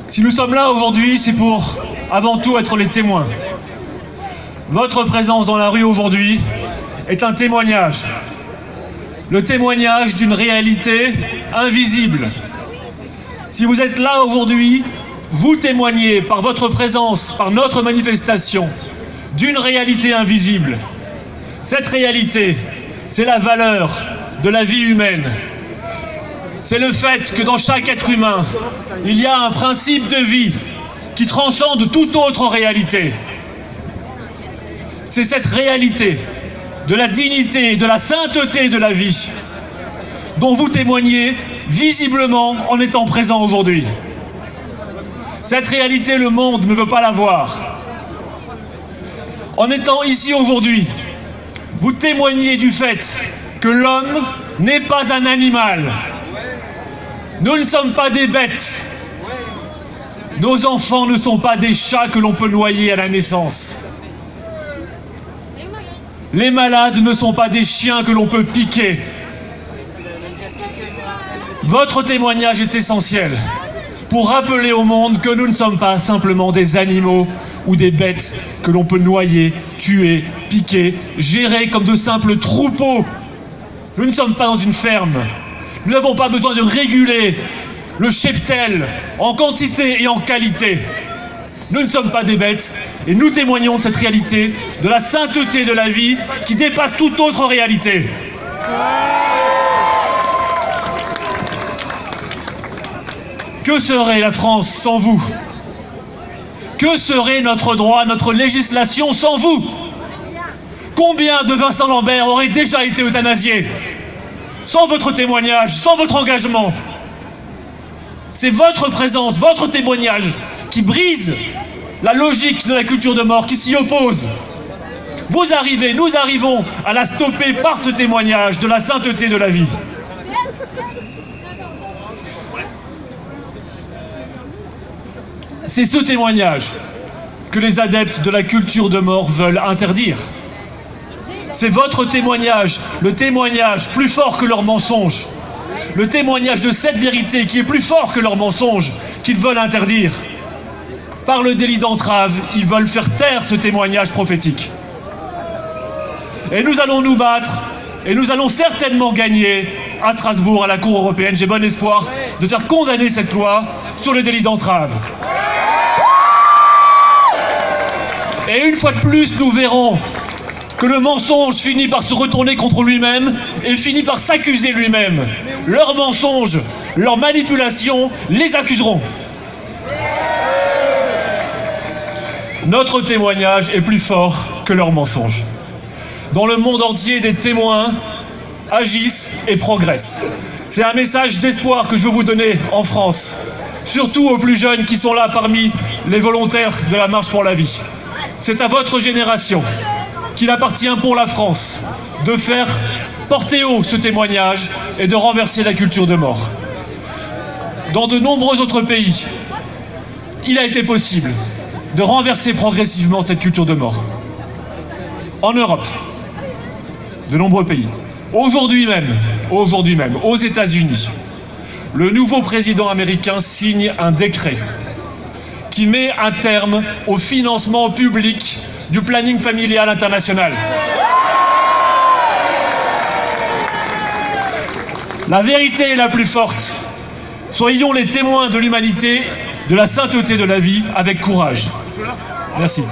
Si nous sommes là aujourd'hui, c'est pour, avant tout, être les témoins. Votre présence dans la rue aujourd'hui est un témoignage. Le témoignage d'une réalité invisible. Si vous êtes là aujourd'hui, vous témoignez par votre présence, par notre manifestation, d'une réalité invisible. Cette réalité, c'est la valeur de la vie humaine. C'est le fait que dans chaque être humain, il y a un principe de vie qui transcende toute autre réalité. C'est cette réalité de la dignité et de la sainteté de la vie dont vous témoignez visiblement en étant présent aujourd'hui. Cette réalité, le monde ne veut pas la voir. En étant ici aujourd'hui, vous témoignez du fait que l'homme n'est pas un animal. Nous ne sommes pas des bêtes. Nos enfants ne sont pas des chats que l'on peut noyer à la naissance. Les malades ne sont pas des chiens que l'on peut piquer. Votre témoignage est essentiel pour rappeler au monde que nous ne sommes pas simplement des animaux ou des bêtes que l'on peut noyer, tuer, piquer, gérer comme de simples troupeaux. Nous ne sommes pas dans une ferme. Nous n'avons pas besoin de réguler le cheptel en quantité et en qualité. Nous ne sommes pas des bêtes et nous témoignons de cette réalité, de la sainteté de la vie qui dépasse toute autre réalité. Que serait la France sans vous? Que serait notre droit, notre législation sans vous? Combien de Vincent Lambert auraient déjà été euthanasiés? Sans votre témoignage, sans votre engagement. C'est votre présence, votre témoignage qui brise la logique de la culture de mort, qui s'y oppose. Vous arrivez, nous arrivons à la stopper par ce témoignage de la sainteté de la vie. C'est ce témoignage que les adeptes de la culture de mort veulent interdire. C'est votre témoignage, le témoignage plus fort que leurs mensonges, le témoignage de cette vérité qui est plus fort que leurs mensonges, qu'ils veulent interdire. Par le délit d'entrave, ils veulent faire taire ce témoignage prophétique. Et nous allons nous battre, et nous allons certainement gagner à Strasbourg, à la Cour européenne. J'ai bon espoir de faire condamner cette loi sur le délit d'entrave. Et une fois de plus, nous verrons que le mensonge finit par se retourner contre lui-même et finit par s'accuser lui-même. Leurs mensonges, leurs manipulations les accuseront. Notre témoignage est plus fort que leurs mensonges. Dans le monde entier, des témoins agissent et progressent. C'est un message d'espoir que je veux vous donner en France, surtout aux plus jeunes qui sont là parmi les volontaires de la Marche pour la vie. C'est à votre génération qu'il appartient pour la France de faire porter haut ce témoignage et de renverser la culture de mort. Dans de nombreux autres pays, il a été possible de renverser progressivement cette culture de mort. En Europe, de nombreux pays. Aujourd'hui même, aux États-Unis, le nouveau président américain signe un décret qui met un terme au financement public du planning familial international. La vérité est la plus forte. Soyons les témoins de l'humanité, de la sainteté de la vie, avec courage. Merci.